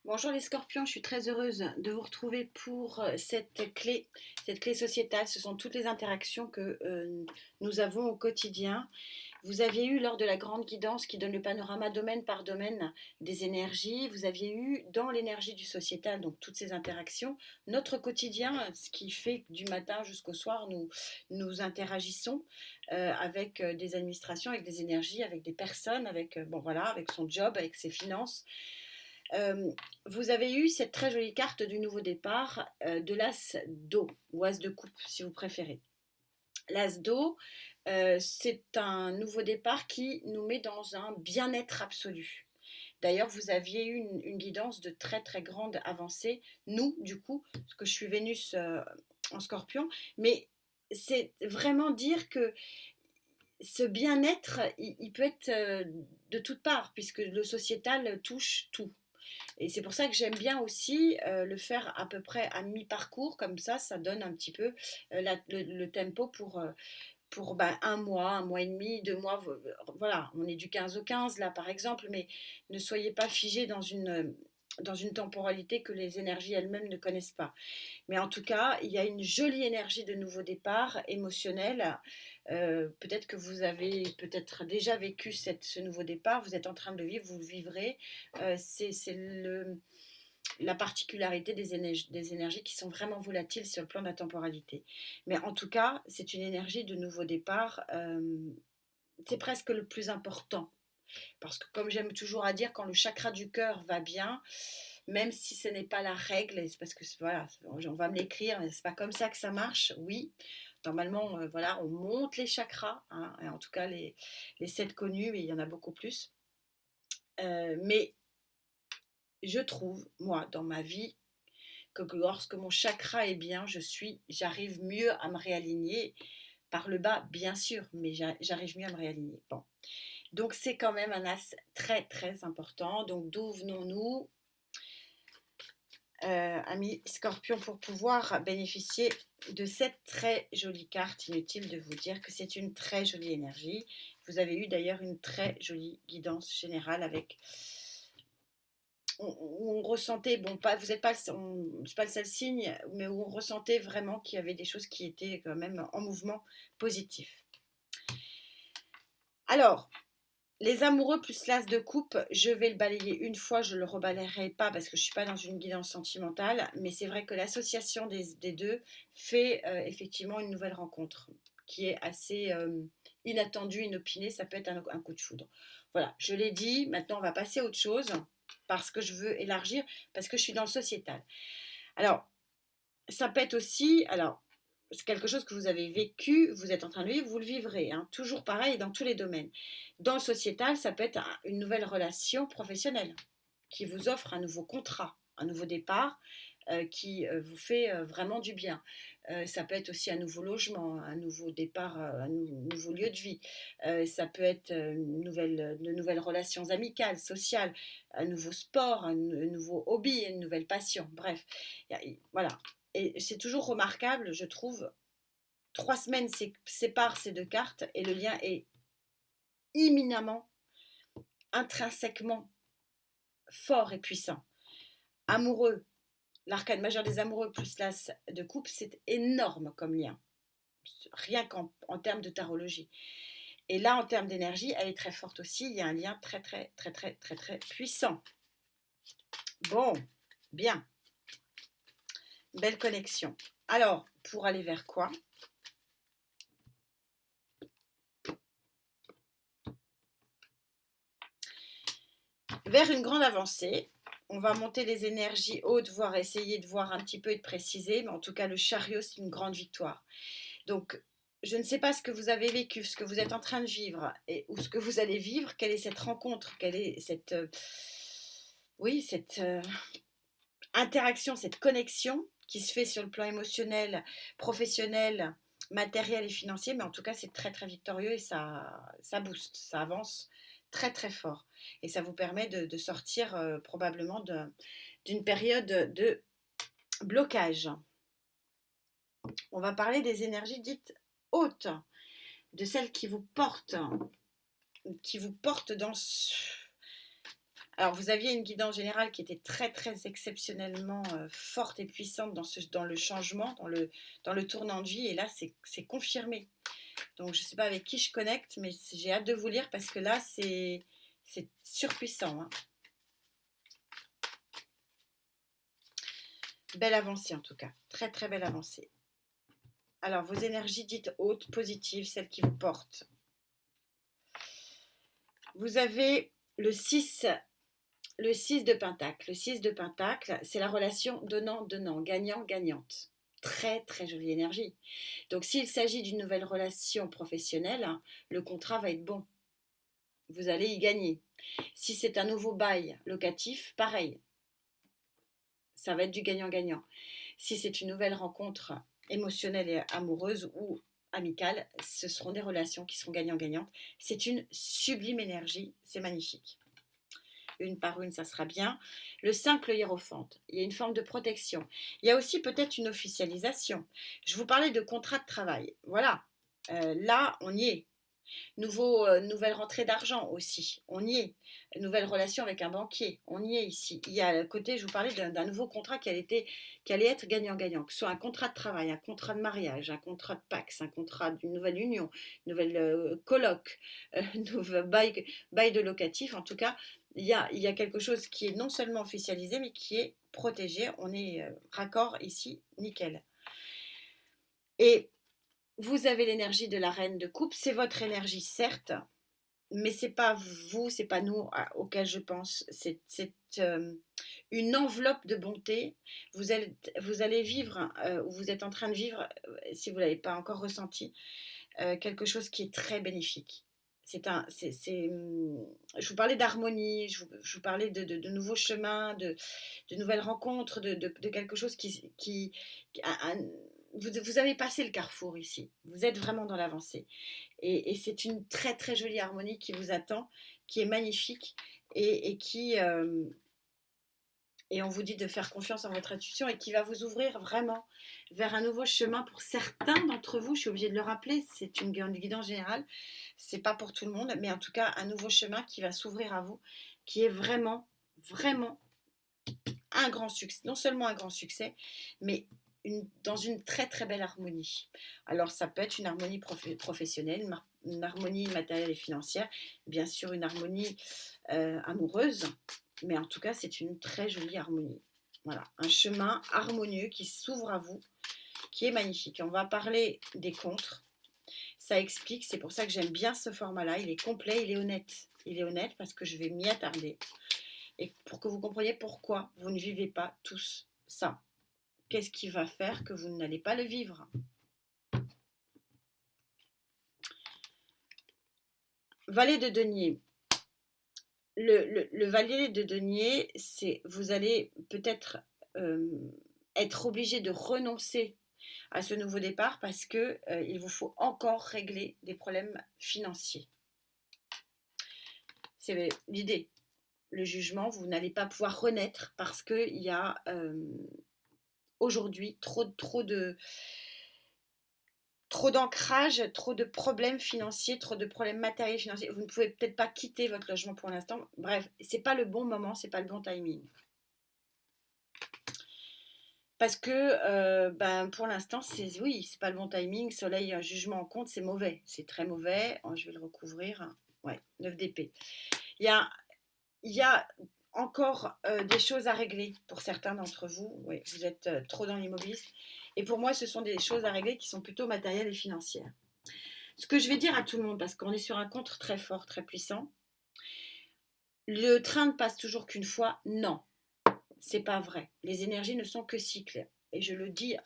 Bonjour les scorpions, je suis très heureuse de vous retrouver pour cette clé sociétale. Ce sont toutes les interactions que nous avons au quotidien. Vous aviez eu lors de la grande guidance qui donne le panorama domaine par domaine des énergies, vous aviez eu dans l'énergie du sociétal, donc toutes ces interactions, notre quotidien, ce qui fait que du matin jusqu'au soir, nous interagissons avec des administrations, avec des énergies, avec des personnes, avec, bon, voilà, avec son job, avec ses finances. Euh, Vous avez eu cette très jolie carte du nouveau départ de l'as d'eau, ou as de coupe si vous préférez. L'as d'eau, c'est un nouveau départ qui nous met dans un bien-être absolu. D'ailleurs, vous aviez eu une guidance de très très grande avancée, nous du coup, parce que je suis Vénus en scorpion, mais c'est vraiment dire que ce bien-être, il peut être de toutes parts, puisque le sociétal touche tout. Et c'est pour ça que j'aime bien aussi le faire à peu près à mi-parcours, comme ça donne un petit peu le tempo pour bah, un mois et demi, 2 mois. Voilà, on est du 15 au 15 là par exemple, mais ne soyez pas figés dans une temporalité que les énergies elles-mêmes ne connaissent pas. Mais en tout cas, il y a une jolie énergie de nouveau départ émotionnel. Peut-être que vous avez peut-être déjà vécu ce nouveau départ, vous êtes en train de le vivre, vous le vivrez. C'est la particularité des énergies qui sont vraiment volatiles sur le plan de la temporalité. Mais en tout cas, c'est une énergie de nouveau départ. C'est presque le plus important. Parce que comme j'aime toujours à dire, quand le chakra du cœur va bien, même si ce n'est pas la règle, c'est parce que voilà, on va me l'écrire, mais c'est pas comme ça que ça marche. Oui, normalement, voilà, on monte les chakras, hein, et en tout cas les 7 connus, mais il y en a beaucoup plus. Mais je trouve, moi, dans ma vie, que lorsque mon chakra est bien, j'arrive mieux à me réaligner par le bas, bien sûr, mais j'arrive mieux à me réaligner. Bon, donc c'est quand même un as très très important. Donc d'où venons-nous, amis scorpions, pour pouvoir bénéficier de cette très jolie carte? Inutile de vous dire que c'est une très jolie énergie. Vous avez eu d'ailleurs une très jolie guidance générale avec où on ressentait, bon, pas, vous n'êtes pas, c'est pas le seul signe, mais où on ressentait vraiment qu'il y avait des choses qui étaient quand même en mouvement positif. Alors, les amoureux plus l'as de coupe, je vais le balayer une fois, je ne le rebalayerai pas parce que je ne suis pas dans une guidance sentimentale, mais c'est vrai que l'association des deux fait effectivement une nouvelle rencontre qui est assez inattendue, inopinée, ça peut être un coup de foudre. Voilà, je l'ai dit, maintenant on va passer à autre chose parce que je veux élargir, parce que je suis dans le sociétal. Alors, ça peut être aussi, alors, c'est quelque chose que vous avez vécu, vous êtes en train de vivre, vous le vivrez, hein, toujours pareil dans tous les domaines. Dans le sociétal, ça peut être une nouvelle relation professionnelle qui vous offre un nouveau contrat, un nouveau départ qui vous fait vraiment du bien. Ça peut être aussi un nouveau logement, un nouveau départ, un nouveau lieu de vie. Ça peut être de nouvelles relations amicales, sociales, un nouveau sport, un nouveau hobby, une nouvelle passion. Bref, voilà. Et c'est toujours remarquable, je trouve. 3 semaines séparent ces deux cartes et le lien est imminemment, intrinsèquement fort et puissant. Amoureux, l'arcane majeur des amoureux plus l'as de coupe, c'est énorme comme lien, rien qu'en termes de tarologie. Et là, en termes d'énergie, elle est très forte aussi. Il y a un lien très, très, très, très, très, très puissant. Bon, bien. Belle connexion. Alors, pour aller vers quoi? Vers une grande avancée. On va monter les énergies hautes, voire essayer de voir un petit peu et de préciser. Mais en tout cas, le chariot, c'est une grande victoire. Donc, je ne sais pas ce que vous avez vécu, ce que vous êtes en train de vivre ou ce que vous allez vivre. Quelle est cette rencontre? Quelle est cette, oui, cette interaction, cette connexion qui se fait sur le plan émotionnel, professionnel, matériel et financier? Mais en tout cas, c'est très très victorieux et ça booste, ça avance très très fort. Et ça vous permet de sortir probablement d'une période de blocage. On va parler des énergies dites hautes, de celles qui vous portent dans Alors, vous aviez une guidance générale qui était très, très exceptionnellement forte et puissante dans le changement, dans le tournant de vie. Et là, c'est confirmé. Donc, je ne sais pas avec qui je connecte, mais j'ai hâte de vous lire parce que là, c'est surpuissant, hein. Belle avancée en tout cas. Très, très belle avancée. Alors, vos énergies dites hautes, positives, celles qui vous portent. Vous avez le 6 de Pentacle. Le 6 de Pentacle, c'est la relation donnant-donnant, gagnant-gagnante. Très, très jolie énergie. Donc, s'il s'agit d'une nouvelle relation professionnelle, le contrat va être bon. Vous allez y gagner. Si c'est un nouveau bail locatif, pareil. Ça va être du gagnant-gagnant. Si c'est une nouvelle rencontre émotionnelle et amoureuse ou amicale, ce seront des relations qui seront gagnant-gagnantes. C'est une sublime énergie, c'est magnifique. Une par une, ça sera bien. Le 5, le hiérophante. Il y a une forme de protection. Il y a aussi peut-être une officialisation. Je vous parlais de contrat de travail. Voilà. Là, on y est. Nouvelle rentrée d'argent aussi, on y est. Nouvelle relation avec un banquier, on y est ici. Il y a le côté, je vous parlais d'un nouveau contrat qui allait être gagnant-gagnant, que ce soit un contrat de travail, un contrat de mariage, un contrat de Pax, un contrat d'une nouvelle union, une nouvelle coloc, nouvel bail de locatif. En tout cas, il y a quelque chose qui est non seulement officialisé, mais qui est protégé. On est raccord ici, nickel. Et vous avez l'énergie de la reine de coupe, c'est votre énergie certes, mais c'est pas vous, c'est pas nous auquel je pense. C'est une enveloppe de bonté. Vous allez vivre, ou vous êtes en train de vivre, si vous ne l'avez pas encore ressenti, quelque chose qui est très bénéfique. Je vous parlais d'harmonie, je vous parlais de nouveaux chemins, de nouvelles rencontres, de quelque chose vous avez passé le carrefour ici. Vous êtes vraiment dans l'avancée. Et c'est une très très jolie harmonie qui vous attend, qui est magnifique et qui et on vous dit de faire confiance en votre intuition et qui va vous ouvrir vraiment vers un nouveau chemin pour certains d'entre vous. Je suis obligée de le rappeler, c'est une guidance générale, c'est pas pour tout le monde, mais en tout cas un nouveau chemin qui va s'ouvrir à vous, qui est vraiment vraiment un grand succès, non seulement un grand succès, mais dans une très très belle harmonie. Alors ça peut être une harmonie professionnelle, une harmonie matérielle et financière, bien sûr une harmonie amoureuse, mais en tout cas c'est une très jolie harmonie. Voilà, un chemin harmonieux qui s'ouvre à vous, qui est magnifique. On va parler des contres. Ça explique, c'est pour ça que j'aime bien ce format-là. Il est complet, il est honnête. Il est honnête parce que je vais m'y attarder. Et pour que vous compreniez pourquoi vous ne vivez pas tous ça. Qu'est-ce qui va faire que vous n'allez pas le vivre? Valet de denier. Le valet de denier, c'est vous allez peut-être être obligé de renoncer à ce nouveau départ parce que il vous faut encore régler des problèmes financiers. C'est l'idée. Le jugement, vous n'allez pas pouvoir renaître parce qu'il y a aujourd'hui trop d'ancrage, trop de problèmes financiers, trop de problèmes matériels financiers. Vous ne pouvez peut-être pas quitter votre logement pour l'instant. Bref, c'est pas le bon moment, c'est pas le bon timing. Parce que pour l'instant, c'est pas le bon timing. Soleil, un jugement en compte, c'est mauvais. C'est très mauvais. Oh, je vais le recouvrir. Ouais, 9 d'épée. Il y a encore des choses à régler pour certains d'entre vous. Oui, vous êtes trop dans l'immobilisme. Et pour moi, ce sont des choses à régler qui sont plutôt matérielles et financières. Ce que je vais dire à tout le monde, parce qu'on est sur un contre très fort, très puissant, le train ne passe toujours qu'une fois. Non, c'est pas vrai. Les énergies ne sont que cycles. Et je le dis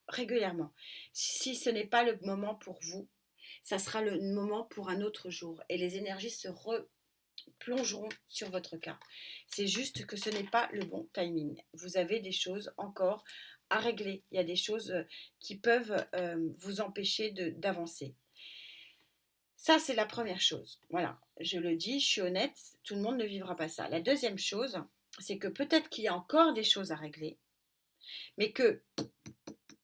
régulièrement. Si ce n'est pas le moment pour vous, ça sera le moment pour un autre jour. Et les énergies se plongeront sur votre cas. C'est juste que ce n'est pas le bon timing. Vous avez des choses encore à régler. Il y a des choses qui peuvent vous empêcher d'avancer. Ça, c'est la première chose. Voilà, je le dis, je suis honnête, tout le monde ne vivra pas ça. La deuxième chose, c'est que peut-être qu'il y a encore des choses à régler, mais que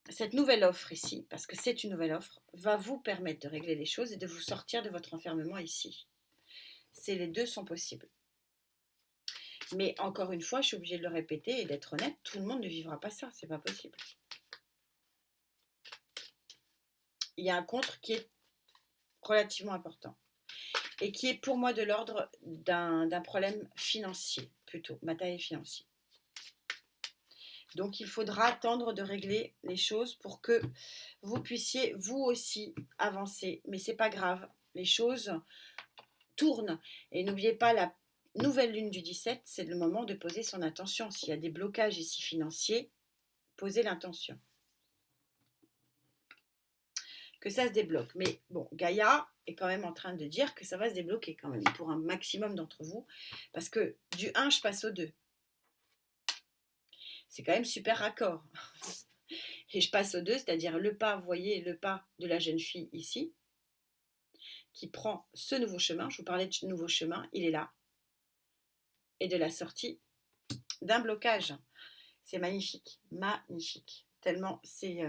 cette nouvelle offre ici, parce que c'est une nouvelle offre, va vous permettre de régler les choses et de vous sortir de votre enfermement ici. Les deux sont possibles. Mais encore une fois, je suis obligée de le répéter et d'être honnête, tout le monde ne vivra pas ça, c'est pas possible. Il y a un contre qui est relativement important et qui est pour moi de l'ordre d'un problème financier, plutôt, matériel financier. Donc il faudra attendre de régler les choses pour que vous puissiez vous aussi avancer. Mais c'est pas grave, les choses tournent. Et n'oubliez pas, la nouvelle lune du 17, c'est le moment de poser son intention. S'il y a des blocages ici financiers, posez l'intention. Que ça se débloque. Mais bon, Gaïa est quand même en train de dire que ça va se débloquer quand même pour un maximum d'entre vous. Parce que du 1, je passe au 2. C'est quand même super raccord. Et je passe au 2, c'est-à-dire le pas, vous voyez, le pas de la jeune fille ici, qui prend ce nouveau chemin. Je vous parlais de nouveau chemin, il est là. Et de la sortie d'un blocage. C'est magnifique, magnifique. Tellement c'est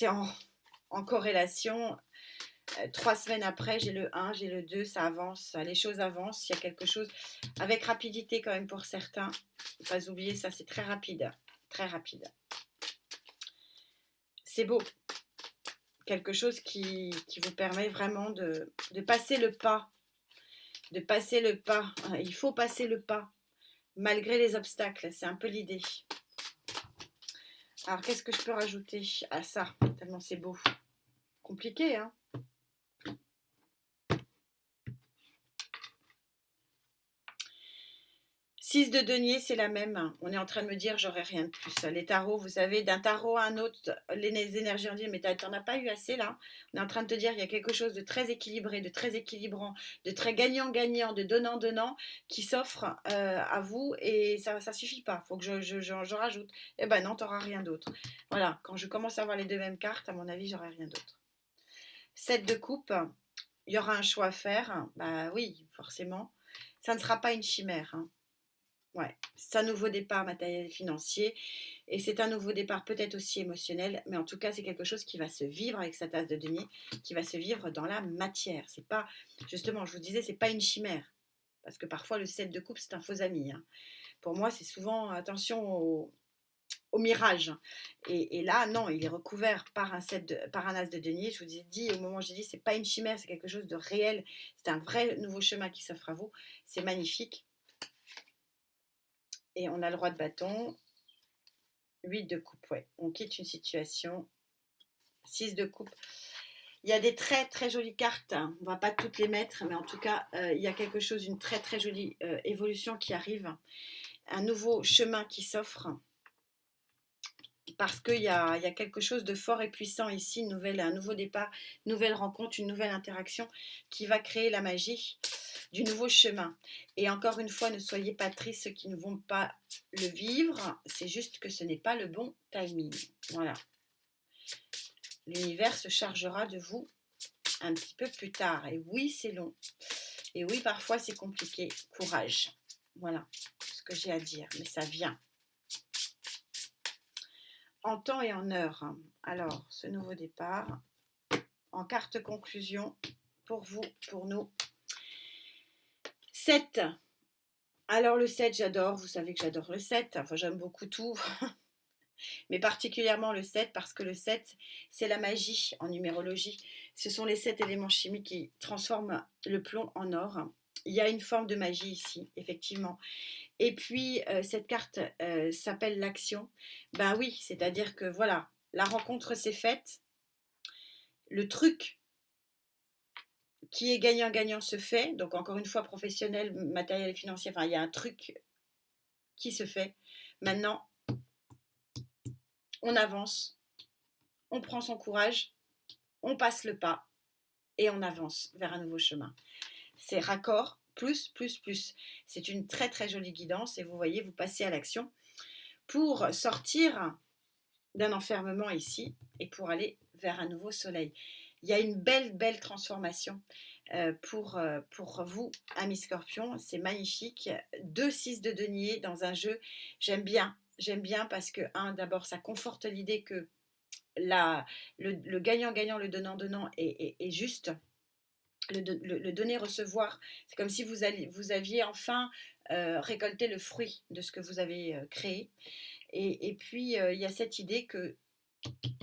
en corrélation. 3 semaines après, j'ai le 1, j'ai le 2, ça avance, les choses avancent, il y a quelque chose avec rapidité quand même pour certains. Il ne faut pas oublier ça, c'est très rapide, très rapide. C'est beau. Quelque chose qui vous permet vraiment de passer le pas. De passer le pas. Il faut passer le pas, malgré les obstacles. C'est un peu l'idée. Alors, qu'est-ce que je peux rajouter à ça? Tellement c'est beau. Compliqué, hein? 6 de denier, c'est la même. On est en train de me dire, j'aurais rien de plus. Les tarots, vous savez, d'un tarot à un autre, les énergies en disent, mais t'en as pas eu assez là. On est en train de te dire, il y a quelque chose de très équilibré, de très équilibrant, de très gagnant-gagnant, de donnant-donnant qui s'offre à vous et ça suffit pas. Il faut que je rajoute. Eh ben non, t'auras rien d'autre. Voilà, quand je commence à avoir les deux mêmes cartes, à mon avis, j'aurai rien d'autre. 7 de coupe, il y aura un choix à faire. Bah oui, forcément. Ça ne sera pas une chimère, hein. Ouais, c'est un nouveau départ matériel et financier et c'est un nouveau départ peut-être aussi émotionnel, mais en tout cas c'est quelque chose qui va se vivre avec sa tasse de denier, qui va se vivre dans la matière. C'est pas, justement, je vous disais, c'est pas une chimère, parce que parfois le 7 de coupe c'est un faux ami, hein. Pour moi c'est souvent attention au mirage. Et là non, il est recouvert par par un as de denier. Je vous ai dit au moment où j'ai dit c'est pas une chimère, c'est quelque chose de réel, c'est un vrai nouveau chemin qui s'offre à vous. C'est magnifique. Et on a le roi de bâton, 8 de coupe, ouais. On quitte une situation, 6 de coupe. Il y a des très très jolies cartes, on ne va pas toutes les mettre, mais en tout cas, il y a quelque chose, une très très jolie évolution qui arrive, un nouveau chemin qui s'offre, parce qu'il y a quelque chose de fort et puissant ici, un nouveau départ, une nouvelle rencontre, une nouvelle interaction qui va créer la magie du nouveau chemin. Et encore une fois, ne soyez pas tristes ceux qui ne vont pas le vivre, c'est juste que ce n'est pas le bon timing. Voilà. L'univers se chargera de vous un petit peu plus tard. Et oui, c'est long. Et oui, parfois c'est compliqué. Courage. Voilà ce que j'ai à dire. Mais ça vient. En temps et en heure. Alors, ce nouveau départ. En carte conclusion, pour vous, pour nous. 7. Alors le 7, j'adore. Vous savez que j'adore le 7. Enfin, j'aime beaucoup tout. Mais particulièrement le 7, parce que le 7, c'est la magie en numérologie. Ce sont les 7 éléments chimiques qui transforment le plomb en or. Il y a une forme de magie ici, effectivement. Et puis, cette carte s'appelle l'action. Ben oui, c'est-à-dire que voilà, la rencontre s'est faite. Le truc qui est gagnant-gagnant se fait. Donc, encore une fois, professionnel, matériel et financier. Enfin, il y a un truc qui se fait. Maintenant, on avance, on prend son courage, on passe le pas et on avance vers un nouveau chemin. C'est raccord, plus, plus, plus. C'est une très, très jolie guidance et vous voyez, vous passez à l'action pour sortir d'un enfermement ici et pour aller vers un nouveau soleil. Il y a une belle, belle transformation pour vous, amis Scorpion. C'est magnifique. 2 6 de denier dans un jeu. J'aime bien parce que, d'abord, ça conforte l'idée que le gagnant-gagnant, le donnant-donnant est juste. Le donner-recevoir, c'est comme si vous aviez enfin récolter le fruit de ce que vous avez créé. Et puis, il y a cette idée que,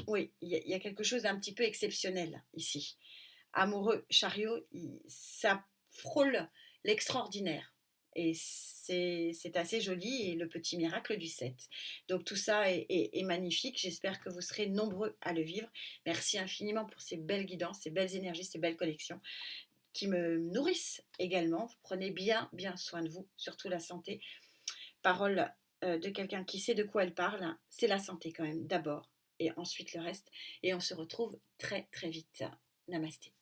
oui, il y a quelque chose d'un petit peu exceptionnel ici. Amoureux, chariot, ça frôle l'extraordinaire. Et c'est assez joli, et le petit miracle du 7. Donc tout ça est magnifique. J'espère que vous serez nombreux à le vivre. Merci infiniment pour ces belles guidances, ces belles énergies, ces belles connexions qui me nourrissent également. Prenez bien, bien soin de vous, surtout la santé. Parole de quelqu'un qui sait de quoi elle parle. C'est la santé quand même, d'abord, et ensuite le reste. Et on se retrouve très, très vite. Namasté.